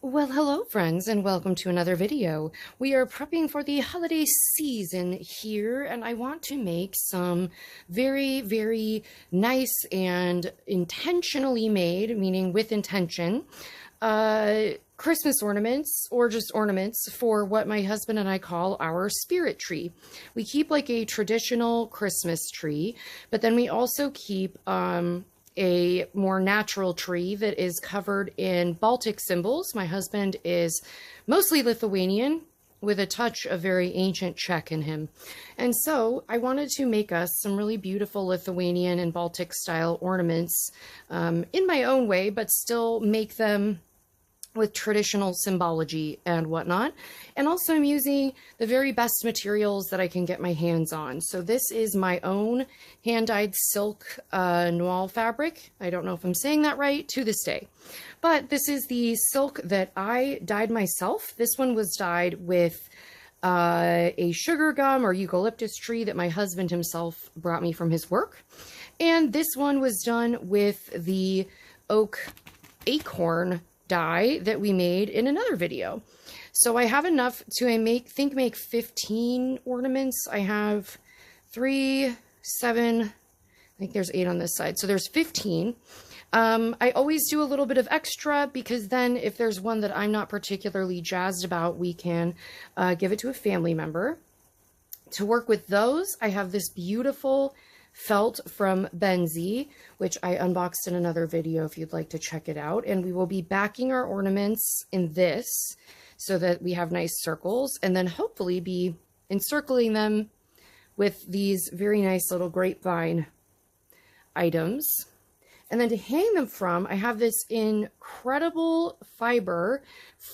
Well, hello friends, and welcome to another video. We are prepping for the holiday season here, and I want to make some very nice and intentionally made, meaning with intention, Christmas ornaments, or just ornaments, for what my husband and I call our spirit tree. We keep like a traditional Christmas tree, but then we also keep a more natural tree that is covered in Baltic symbols. My husband is mostly Lithuanian with a touch of very ancient Czech in him. And so I wanted to make us some really beautiful Lithuanian and Baltic style ornaments in my own way, but still make them with traditional symbology and whatnot. And also I'm using the very best materials that I can get my hands on. So this is my own hand-dyed silk noir fabric. I don't know if I'm saying that right to this day, but this is the silk that I dyed myself. This one was dyed with a sugar gum or eucalyptus tree that my husband himself brought me from his work. And this one was done with the oak acorn dye that we made in another video. So I have enough to make 15 ornaments. I have 3, 7, I think there's 8 on this side. So there's 15. I always do a little bit of extra because then if there's one that I'm not particularly jazzed about, we can give it to a family member. To work with those, I have this beautiful felt from Benzie, which I unboxed in another video if you'd like to check it out. And we will be backing our ornaments in this so that we have nice circles, and then hopefully be encircling them with these very nice little grapevine items. And then to hang them from, I have this incredible fiber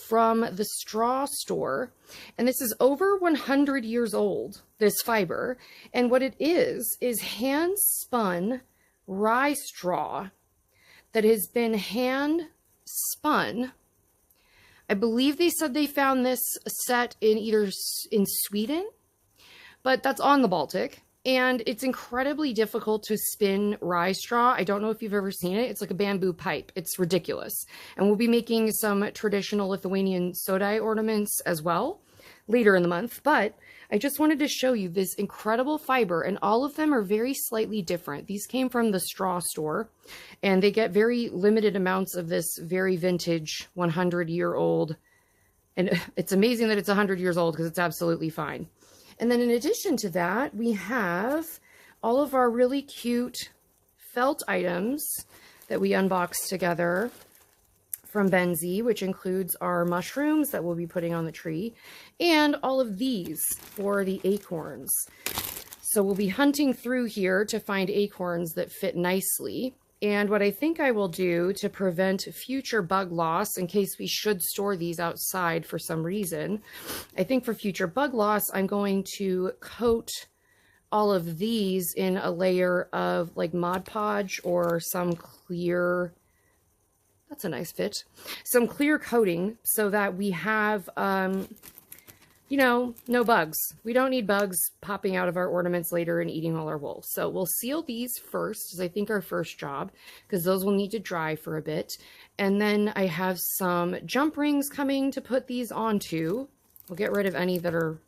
from the straw store. And this is over 100 years old, this fiber. And what it is hand spun rye straw that has been hand spun. I believe they said they found this set in Sweden, but that's on the Baltic. And it's incredibly difficult to spin rye straw. I don't know if you've ever seen it. It's like a bamboo pipe. It's ridiculous. And we'll be making some traditional Lithuanian Sodai ornaments as well later in the month. But I just wanted to show you this incredible fiber, and all of them are very slightly different. These came from the straw store, and they get very limited amounts of this very vintage 100-year-old. And it's amazing that it's 100 years old because it's absolutely fine. And then in addition to that, we have all of our really cute felt items that we unboxed together from Benzie, which includes our mushrooms that we'll be putting on the tree, and all of these for the acorns. So we'll be hunting through here to find acorns that fit nicely. And what I think I will do to prevent future bug loss, in case we should store these outside for some reason, I think for future bug loss, I'm going to coat all of these in a layer of like Mod Podge or some clear, that's a nice fit, some clear coating so that we have, you know, no bugs. We don't need bugs popping out of our ornaments later and eating all our wool. So we'll seal these first, as I think our first job, because those will need to dry for a bit. And then I have some jump rings coming to put these onto. We'll get rid of any that are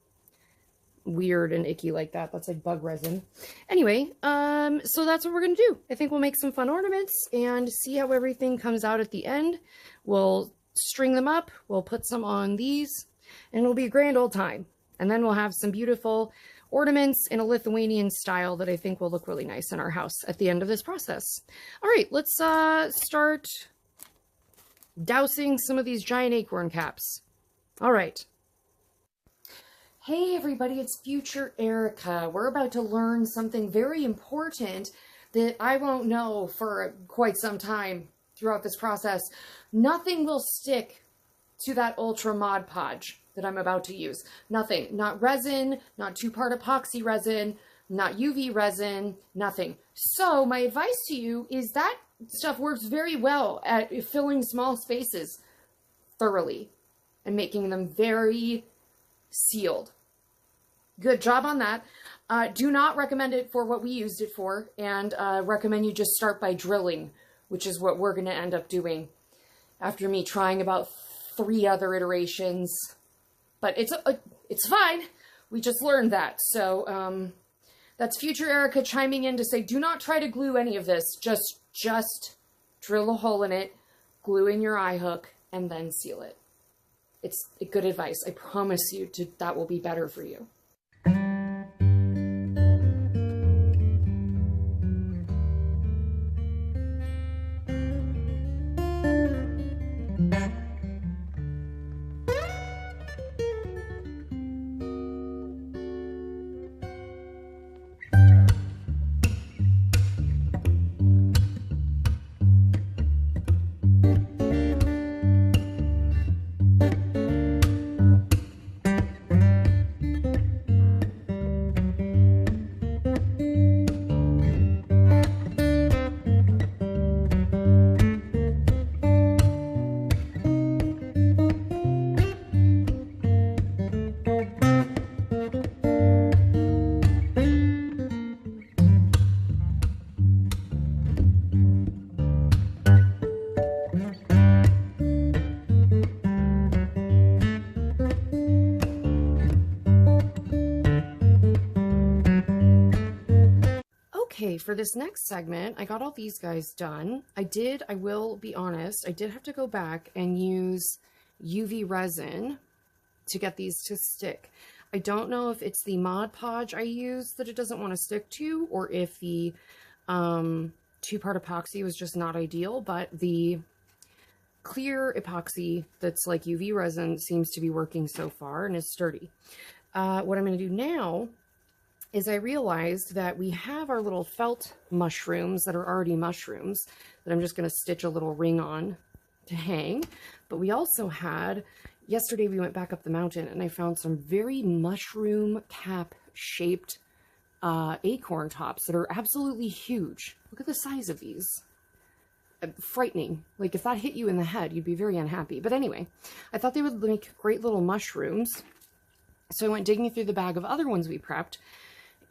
weird and icky like that. That's like bug resin. Anyway, so that's what we're going to do. I think we'll make some fun ornaments and see how everything comes out at the end. We'll string them up. We'll put some on these, and it'll be a grand old time. And then we'll have some beautiful ornaments in a Lithuanian style that I think will look really nice in our house at the end of this process. All right, let's start dousing some of these giant acorn caps. All right. Hey everybody, it's Future Erica. We're about to learn something very important that I won't know for quite some time throughout this process. Nothing will stick to that Ultra Mod Podge that I'm about to use. Nothing. Not resin, not 2-part epoxy resin, not UV resin, nothing. So my advice to you is that stuff works very well at filling small spaces thoroughly and making them very sealed. Good job on that. Do not recommend it for what we used it for, and recommend you just start by drilling, which is what we're going to end up doing after me trying about 3 other iterations, but it's fine. We just learned that. So that's future Erica chiming in to say, do not try to glue any of this. Just drill a hole in it, glue in your eye hook, and then seal it. It's good advice. I promise you that will be better for you. Okay, for this next segment, I got all these guys done. I will be honest, I did have to go back and use UV resin to get these to stick. I don't know if it's the Mod Podge I used that it doesn't want to stick to, or if the 2-part epoxy was just not ideal, but the clear epoxy that's like UV resin seems to be working so far and is sturdy. What I'm going to do now is I realized that we have our little felt mushrooms that are already mushrooms that I'm just going to stitch a little ring on to hang. But we also had, yesterday we went back up the mountain and I found some very mushroom cap shaped acorn tops that are absolutely huge. Look at the size of these. Frightening. Like if that hit you in the head, you'd be very unhappy. But anyway, I thought they would make great little mushrooms. So I went digging through the bag of other ones we prepped,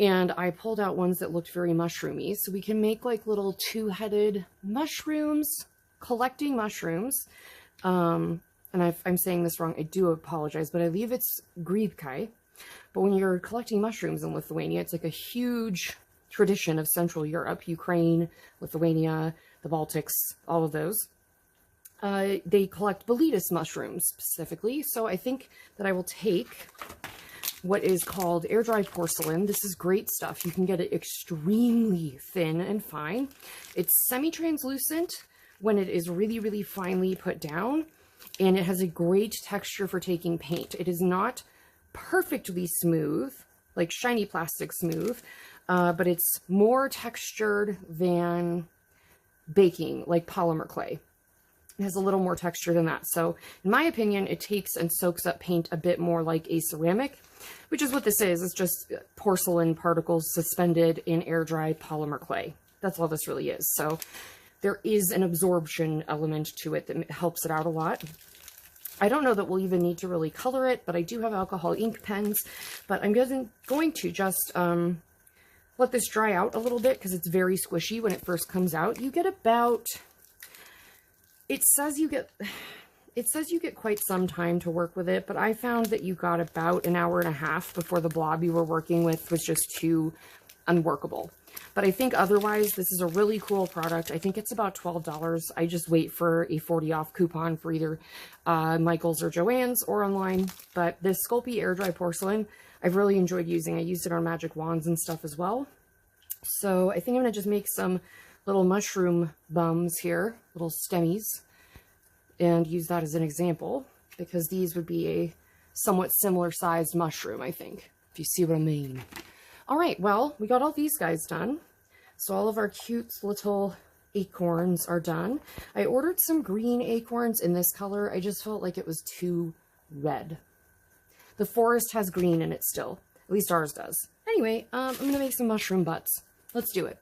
and I pulled out ones that looked very mushroomy. So we can make like little 2-headed mushrooms, collecting mushrooms. And I'm saying this wrong, I do apologize, but I believe it's grybkai. But when you're collecting mushrooms in Lithuania, it's like a huge tradition of Central Europe, Ukraine, Lithuania, the Baltics, all of those. They collect boletus mushrooms specifically. So I think that I will take what is called air dry porcelain. This is great stuff. You can get it extremely thin and fine. It's semi-translucent when it is really, really finely put down, and it has a great texture for taking paint. It is not perfectly smooth, like shiny plastic smooth, but it's more textured than baking, like polymer clay. It has a little more texture than that. So in my opinion, it takes and soaks up paint a bit more like a ceramic, which is what this is. It's just porcelain particles suspended in air dried polymer clay. That's all this really is. So there is an absorption element to it that helps it out a lot. I don't know that we'll even need to really color it, but I do have alcohol ink pens. But I'm going to just let this dry out a little bit because it's very squishy when it first comes out. You get about... It says you get quite some time to work with it, but I found that you got about an hour and a half before the blob you were working with was just too unworkable. But I think otherwise, this is a really cool product. I think it's about $12. I just wait for a 40 off coupon for either Michael's or Joann's or online. But this Sculpey air dry porcelain, I've really enjoyed using. I used it on magic wands and stuff as well. So I think I'm going to just make some little mushroom bums here, little stemmies, and use that as an example, because these would be a somewhat similar sized mushroom, I think, if you see what I mean. All right, well, we got all these guys done. So all of our cute little acorns are done. I ordered some green acorns in this color. I just felt like it was too red. The forest has green in it still. At least ours does. Anyway, I'm going to make some mushroom butts. Let's do it.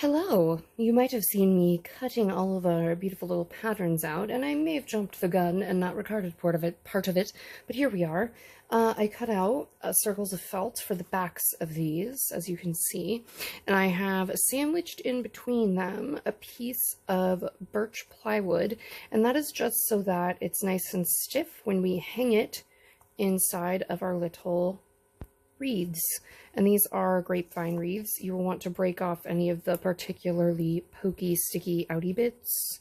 Hello! You might have seen me cutting all of our beautiful little patterns out, and I may have jumped the gun and not recorded part of it, but here we are. I cut out circles of felt for the backs of these, as you can see, and I have sandwiched in between them a piece of birch plywood, and that is just so that it's nice and stiff when we hang it inside of our little wreaths. And these are grapevine wreaths. You will want to break off any of the particularly pokey, sticky, outy bits.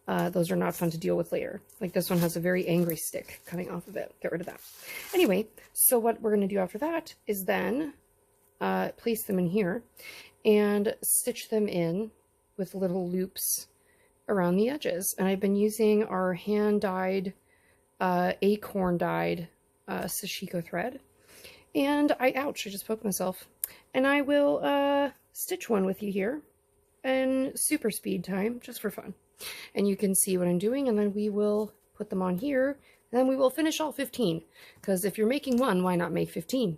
Those are not fun to deal with later. Like this one has a very angry stick coming off of it. Get rid of that. Anyway, so what we're going to do after that is then place them in here and stitch them in with little loops around the edges. And I've been using our hand-dyed, acorn-dyed sashiko thread. And I just poked myself. And I will stitch one with you here in super speed time, just for fun. And you can see what I'm doing, and then we will put them on here, and then we will finish all 15. Because if you're making one, why not make 15?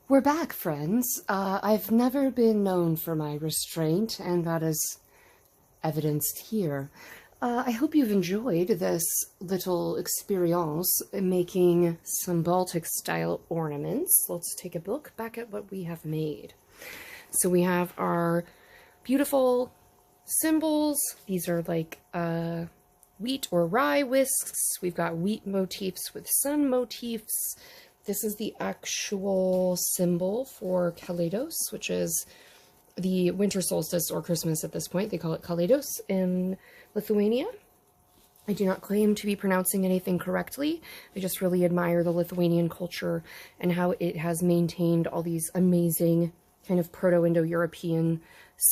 We're back, friends. I've never been known for my restraint, and that is evidenced here. I hope you've enjoyed this little experience making some Baltic-style ornaments. Let's take a look back at what we have made. So we have our beautiful symbols. These are like wheat or rye whisks. We've got wheat motifs with sun motifs. This is the actual symbol for Kalėdos, which is the winter solstice or Christmas at this point. They call it Kalėdos in Lithuania. I do not claim to be pronouncing anything correctly. I just really admire the Lithuanian culture and how it has maintained all these amazing kind of Proto-Indo-European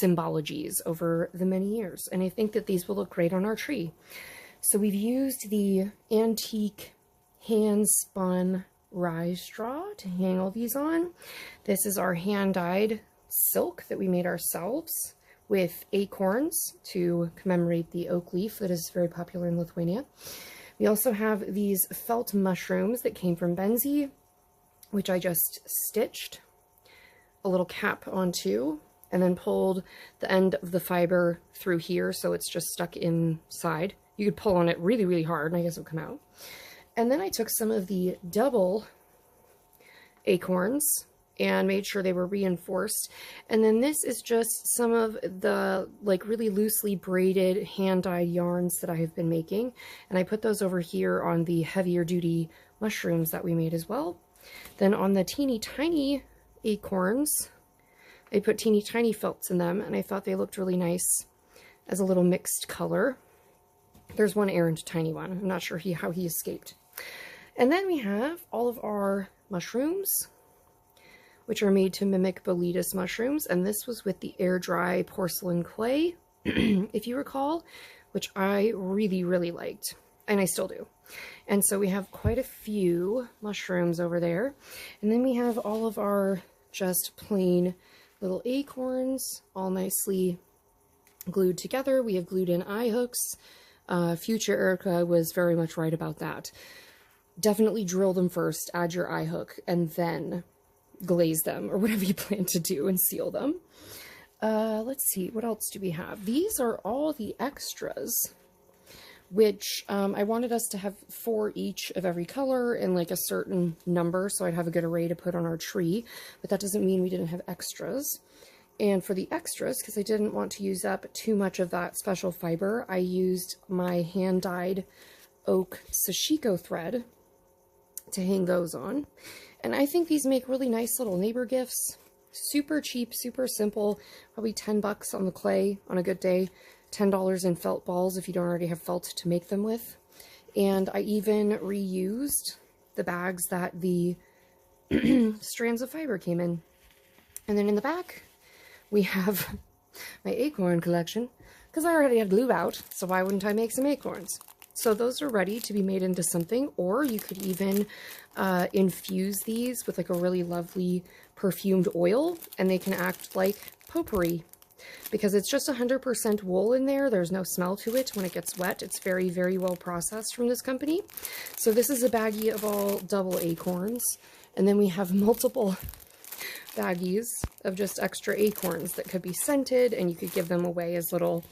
symbologies over the many years. And I think that these will look great on our tree. So we've used the antique hand-spun rye straw to hang all these on. This is our hand-dyed silk that we made ourselves with acorns to commemorate the oak leaf that is very popular in Lithuania. We also have these felt mushrooms that came from Benzie, which I just stitched a little cap onto and then pulled the end of the fiber through here so it's just stuck inside. You could pull on it really, really hard and I guess it'll come out. And then I took some of the double acorns and made sure they were reinforced. And then this is just some of the like really loosely braided hand-dyed yarns that I have been making. And I put those over here on the heavier duty mushrooms that we made as well. Then on the teeny tiny acorns, I put teeny tiny felts in them and I thought they looked really nice as a little mixed color. There's one errant tiny one. I'm not sure how he escaped. And then we have all of our mushrooms, which are made to mimic Boletus mushrooms, and this was with the air dry porcelain clay, if you recall, which I really, really liked, and I still do. And so we have quite a few mushrooms over there, and then we have all of our just plain little acorns, all nicely glued together. We have glued in eye hooks. Future Erica was very much right about that. Definitely drill them first, add your eye hook, and then glaze them, or whatever you plan to do, and seal them. Let's see, what else do we have? These are all the extras, which I wanted us to have 4 each of every color and like a certain number, so I'd have a good array to put on our tree, but that doesn't mean we didn't have extras. And for the extras, because I didn't want to use up too much of that special fiber, I used my hand-dyed oak sashiko thread to hang those on. And I think these make really nice little neighbor gifts. Super cheap, super simple, probably 10 bucks on the clay on a good day, $10 in felt balls if you don't already have felt to make them with. And I even reused the bags that the strands of fiber came in. And then in the back, we have my acorn collection, because I already had glue out, so why wouldn't I make some acorns? So those are ready to be made into something, or you could even infuse these with like a really lovely perfumed oil, and they can act like potpourri. Because it's just 100% wool in there, there's no smell to it when it gets wet. It's very, very well processed from this company. So this is a baggie of all double acorns, and then we have multiple baggies of just extra acorns that could be scented, and you could give them away as little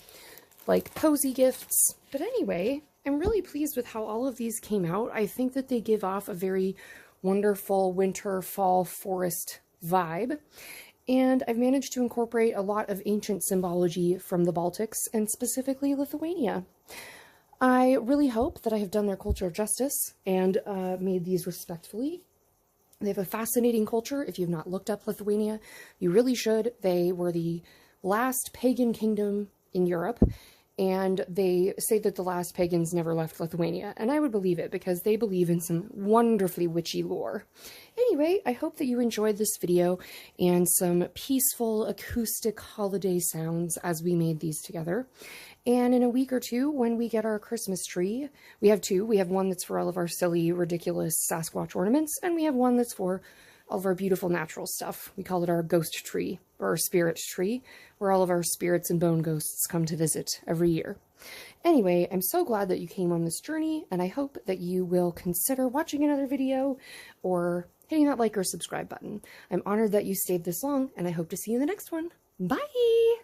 like cozy gifts. But anyway, I'm really pleased with how all of these came out. I think that they give off a very wonderful winter, fall, forest vibe. And I've managed to incorporate a lot of ancient symbology from the Baltics, and specifically Lithuania. I really hope that I have done their culture justice and made these respectfully. They have a fascinating culture. If you've not looked up Lithuania, you really should. They were the last pagan kingdom in Europe, and they say that the last pagans never left Lithuania, and I would believe it because they believe in some wonderfully witchy lore. Anyway, I hope that you enjoyed this video and some peaceful acoustic holiday sounds as we made these together. And in a week or two, when we get our Christmas tree, we have 2. We have one that's for all of our silly, ridiculous Sasquatch ornaments, and we have one that's for all of our beautiful natural stuff. We call it our ghost tree, or our spirit tree, where all of our spirits and bone ghosts come to visit every year. Anyway, I'm so glad that you came on this journey, and I hope that you will consider watching another video or hitting that like or subscribe button. I'm honored that you stayed this long, and I hope to see you in the next one. Bye!